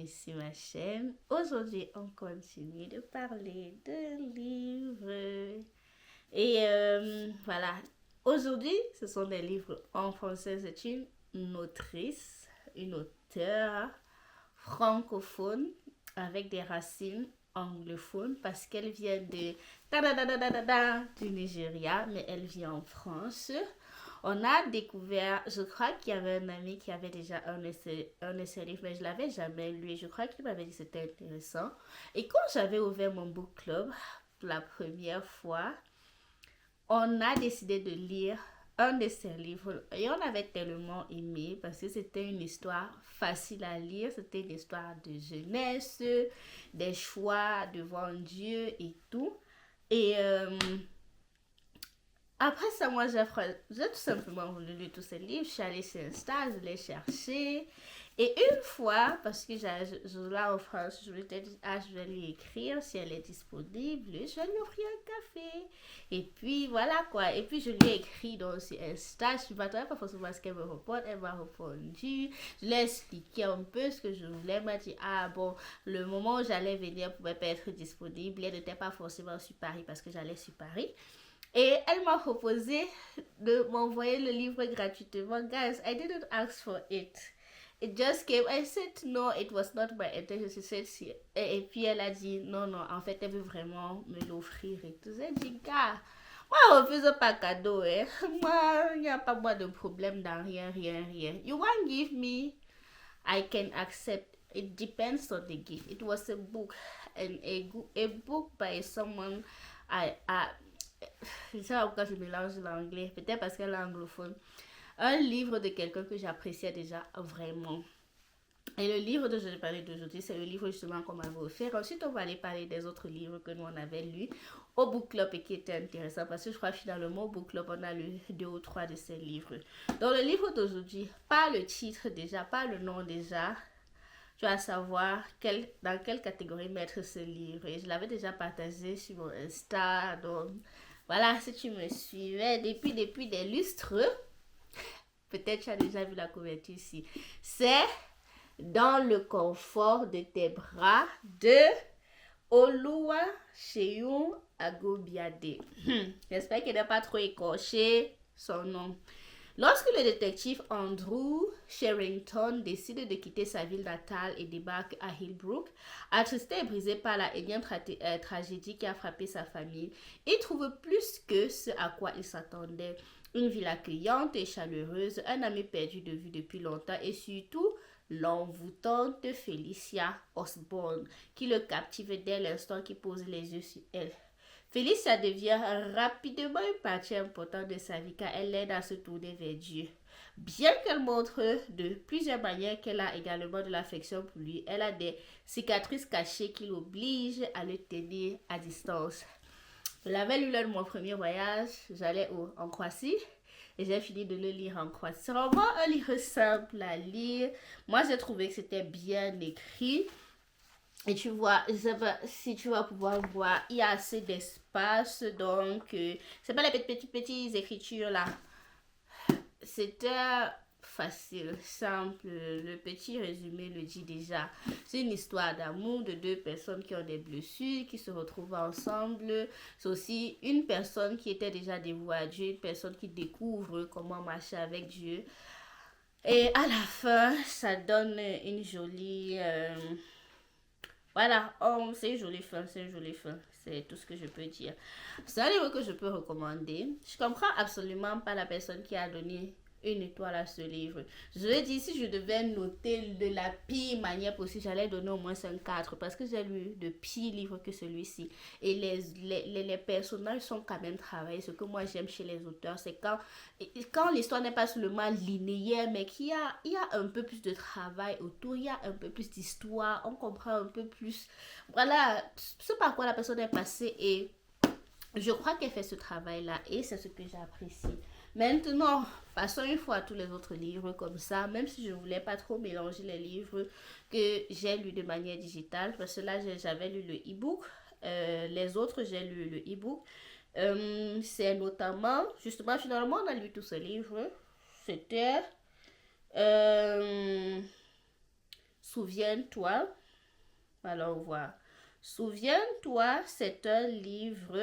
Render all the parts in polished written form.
bienvenue sur ma chaîne. Aujourd'hui, on continue de parler de livres. Voilà, aujourd'hui, ce sont des livres en français. C'est une autrice, une auteure francophone avec des racines anglophones parce qu'elle vient de du Nigeria, mais elle vit en France. On a découvert, je crois qu'il y avait un ami qui avait déjà un de ses livres, mais je l'avais jamais lu. Je crois qu'il m'avait dit que c'était intéressant. Et quand j'avais ouvert mon book club pour la première fois, on a décidé de lire un de ses livres et on avait tellement aimé parce que c'était une histoire facile à lire, c'était une histoire de jeunesse, des choix devant Dieu et tout. Et après ça, moi, j'ai tout simplement voulu lire tous ces livres. Je suis allée sur Insta, je l'ai cherché. Et une fois, parce que là en France, je me suis dit, ah, je vais lui écrire si elle est disponible. Je vais lui offrir un café. Et puis, voilà quoi. Et puis, je lui ai écrit donc sur Insta. Je ne m'attendais pas forcément à ce qu'elle me réponde. Elle m'a répondu. Je lui ai expliqué un peu ce que je voulais. Elle m'a dit, ah bon, le moment où j'allais venir ne pouvait pas être disponible. Elle n'était pas forcément sur Paris parce que j'allais sur Paris. Et elle m'a proposé de m'envoyer le livre gratuitement. Guys, I didn't ask for it. It just came. I said no, it was not my intention. She said si. Et puis elle a dit non, non, en fait, elle veut vraiment me l'offrir et tout. J'ai dit, gars, moi, on refuse pas cadeau, hein. Moi, il n'y a pas moi de problème dans rien, rien, rien. You want to give me, I can accept. It depends on the gift. It was a book, and a book by someone I je sais pas pourquoi je mélange l'anglais, peut-être parce qu'elle est anglophone. Un livre de quelqu'un que j'appréciais déjà vraiment. Et le livre dont je vais parler d'aujourd'hui, c'est le livre justement qu'on m'avait offert. Ensuite, on va aller parler des autres livres que nous on avait lus au book club et qui étaient intéressants parce que je crois finalement au book club on a lu 2 ou 3 de ces livres. Dans le livre d'aujourd'hui, pas le titre déjà, pas le nom déjà, tu vas savoir dans quelle catégorie mettre ce livre. Et je l'avais déjà partagé sur mon Insta, donc voilà, si tu me suivais depuis des lustres, peut-être tu as déjà vu la couverture ici. C'est Dans le confort de tes bras de Oluwaseun Agobiade. J'espère qu'il n'a pas trop écorché son nom. Lorsque le détective Andrew Sherrington décide de quitter sa ville natale et débarque à Hillbrook, attristé et brisé par la énième tragédie qui a frappé sa famille, il trouve plus que ce à quoi il s'attendait. Une ville accueillante et chaleureuse, un ami perdu de vue depuis longtemps et surtout l'envoûtante Felicia Osborne qui le captive dès l'instant qu'il pose les yeux sur elle. Felicia devient rapidement une partie importante de sa vie car elle l'aide à se tourner vers Dieu. Bien qu'elle montre de plusieurs manières qu'elle a également de l'affection pour lui, elle a des cicatrices cachées qui l'obligent à le tenir à distance. Je l'avais lu lors de mon premier voyage, j'allais en Croatie et j'ai fini de le lire en Croatie. C'est vraiment un livre simple à lire. Moi, j'ai trouvé que c'était bien écrit. Et tu vois, je sais pas si tu vas pouvoir voir, il y a assez d'espace, donc c'est pas les petites écritures là. C'était facile, simple. Le petit résumé le dit déjà. C'est une histoire d'amour de 2 personnes qui ont des blessures, qui se retrouvent ensemble. C'est aussi une personne qui était déjà dévouée à Dieu, une personne qui découvre comment marcher avec Dieu. Et à la fin, ça donne une jolie... Voilà, oh, c'est une jolie fin, c'est une jolie fin. C'est tout ce que je peux dire. C'est un livre que je peux recommander. Je comprends absolument pas la personne qui a donné une étoile à ce livre. Je vais dire, si je devais noter de la pire manière possible, j'allais donner au moins un 4 parce que j'ai lu de pires livres que celui-ci. Et les personnages sont quand même travaillés. Ce que moi j'aime chez les auteurs, c'est quand l'histoire n'est pas seulement linéaire, mais il y a un peu plus de travail autour, il y a un peu plus d'histoire, on comprend un peu plus. Voilà, ce par quoi la personne est passée et je crois qu'elle fait ce travail-là et c'est ce que j'apprécie. Maintenant, passons une fois à tous les autres livres comme ça, même si je voulais pas trop mélanger les livres que j'ai lus de manière digitale, parce que là j'avais lu le e-book, les autres j'ai lu le e-book. C'est notamment, justement, finalement on a lu tous ces livres, c'était Souviens-toi. Alors, on voit. Souviens-toi, c'est un livre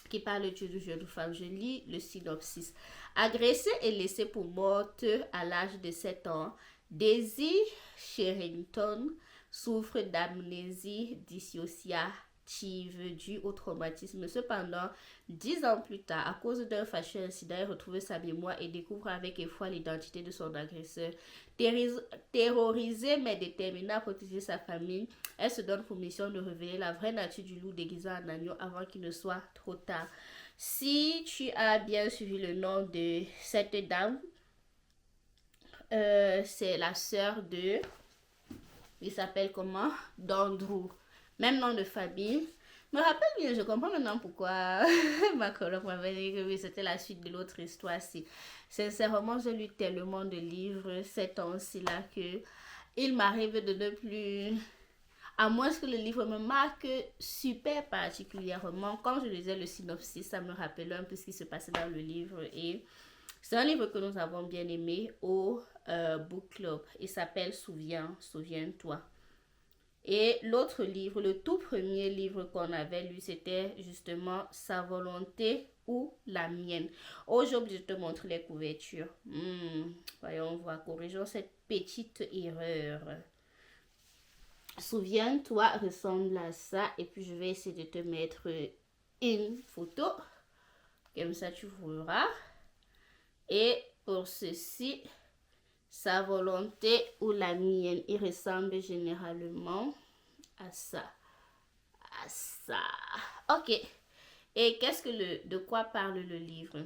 qui parle d'une jeune femme. Je lis le synopsis. Agressée et laissée pour morte à l'âge de 7 ans, Daisy Sherrington souffre d'amnésie dissociative due au traumatisme. Cependant, 10 ans plus tard, à cause d'un fâcheux incident, elle retrouve sa mémoire et découvre avec effroi l'identité de son agresseur. Terrorisée mais déterminée à protéger sa famille, elle se donne pour mission de révéler la vraie nature du loup déguisé en agneau avant qu'il ne soit trop tard. Si tu as bien suivi le nom de cette dame, c'est la sœur de... Il s'appelle comment? D'Andrew. Même nom de famille. Je me rappelle bien, je comprends maintenant pourquoi ma coloc m'avait dit que oui, c'était la suite de l'autre histoire. Sincèrement, j'ai lu tellement de livres ces temps-ci-là que il m'arrive de ne plus... À moins que le livre me marque super particulièrement. Quand je lisais le synopsis, ça me rappelait un peu ce qui se passait dans le livre. Et c'est un livre que nous avons bien aimé au Book Club. Il s'appelle Souviens-toi. Et l'autre livre, le tout premier livre qu'on avait lu, c'était justement Sa volonté ou la mienne. Oh, j'ai oublié de te montrer les couvertures. Voyons voir, corrigeons cette petite erreur. Souviens-toi ressemble à ça. Et puis, je vais essayer de te mettre une photo. Comme ça, tu verras. Et pour ceci, sa volonté ou la mienne, il ressemble généralement à ça. À ça. Ok. Et de quoi parle le livre?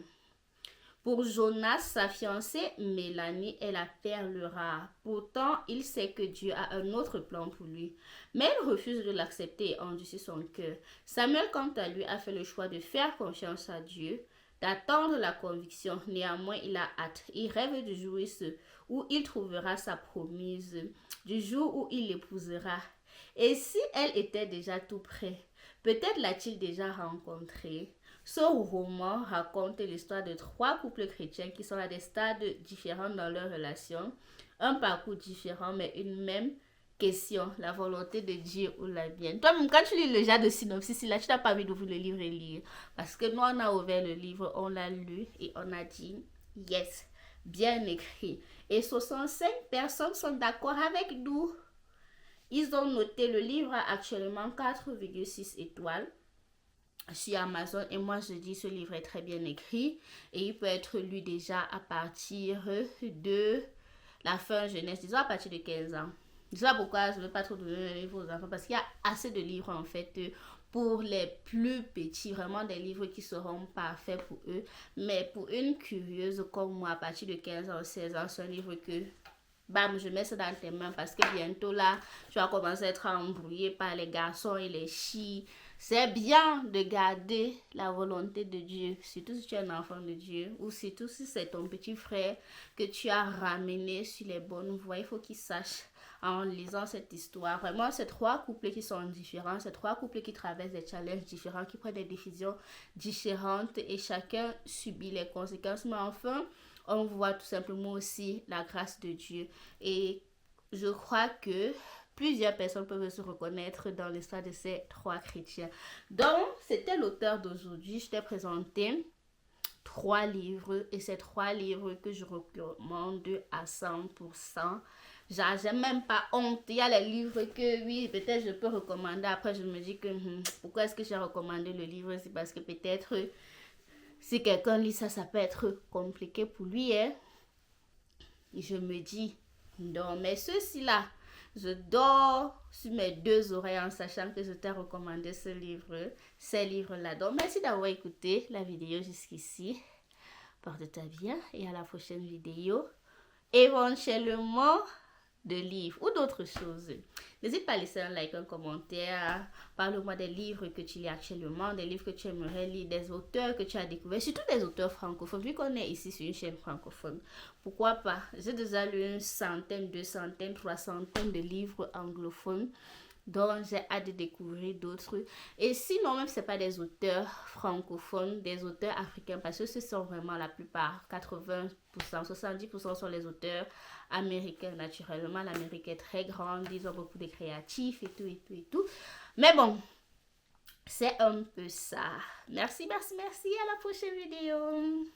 Pour Jonas, sa fiancée Mélanie est la perle rare. Pourtant, il sait que Dieu a un autre plan pour lui. Mais il refuse de l'accepter et endurcit son cœur. Samuel, quant à lui, a fait le choix de faire confiance à Dieu, d'attendre la conviction. Néanmoins, il a hâte. Il rêve du jour où il trouvera sa promise, du jour où il l'épousera. Et si elle était déjà tout près, peut-être l'a-t-il déjà rencontré. Ce roman raconte l'histoire de 3 couples chrétiens qui sont à des stades différents dans leur relation, un parcours différent mais une même question, la volonté de Dieu ou la mienne. Toi-même, quand tu lis le genre de synopsis, là, tu n'as pas envie d'ouvrir le livre et lire. Parce que nous, on a ouvert le livre, on l'a lu et on a dit « Yes ». Bien écrit. Et 65 personnes sont d'accord avec nous. Ils ont noté le livre a actuellement 4,6 étoiles sur Amazon. Et moi, je dis ce livre est très bien écrit. Et il peut être lu déjà à partir de la fin jeunesse, disons à partir de 15 ans. Je sais pas pourquoi je ne veux pas trop donner un livre aux enfants. Parce qu'il y a assez de livres en fait pour les plus petits, vraiment des livres qui seront parfaits pour eux. Mais pour une curieuse comme moi, à partir de 15 ans, 16 ans, c'est un livre que, bam, je mets ça dans tes mains parce que bientôt là, tu vas commencer à être embrouillé par les garçons et les filles. C'est bien de garder la volonté de Dieu, surtout si tu es un enfant de Dieu ou surtout si c'est ton petit frère que tu as ramené sur les bonnes voies. Il faut qu'il sache en lisant cette histoire. Vraiment, c'est 3 couples qui sont différents, c'est 3 couples qui traversent des challenges différents, qui prennent des décisions différentes et chacun subit les conséquences. Mais enfin, on voit tout simplement aussi la grâce de Dieu. Et je crois que plusieurs personnes peuvent se reconnaître dans l'histoire de ces 3 chrétiens. Donc, c'était l'auteur d'aujourd'hui. Je t'ai présenté 3 livres et ces 3 livres que je recommande à 100%. Genre, j'ai même pas honte. Il y a les livres que, oui, peut-être je peux recommander. Après, je me dis que, pourquoi est-ce que j'ai recommandé le livre? C'est parce que peut-être, si quelqu'un lit ça, ça peut être compliqué pour lui. Hein? Et je me dis, non, mais ceux-ci-là, je dors sur mes 2 oreilles en sachant que je t'ai recommandé ces livres-là. Donc, merci d'avoir écouté la vidéo jusqu'ici. Porte-toi bien et à la prochaine vidéo. Éventuellement, de livres ou d'autres choses. N'hésite pas à laisser un like, un commentaire. Parle-moi des livres que tu lis actuellement, des livres que tu aimerais lire, des auteurs que tu as découverts, surtout des auteurs francophones, vu qu'on est ici sur une chaîne francophone. Pourquoi pas? J'ai déjà lu 100, 200, 300 de livres anglophones Donc, j'ai hâte de découvrir d'autres. Et sinon, même si ce pas des auteurs francophones, des auteurs africains, parce que ce sont vraiment la plupart, 80%, 70% sont les auteurs américains. Naturellement, l'Amérique est très grande, ils ont beaucoup de créatifs et tout, et tout, et tout. Mais bon, c'est un peu ça. Merci, merci, merci. À la prochaine vidéo.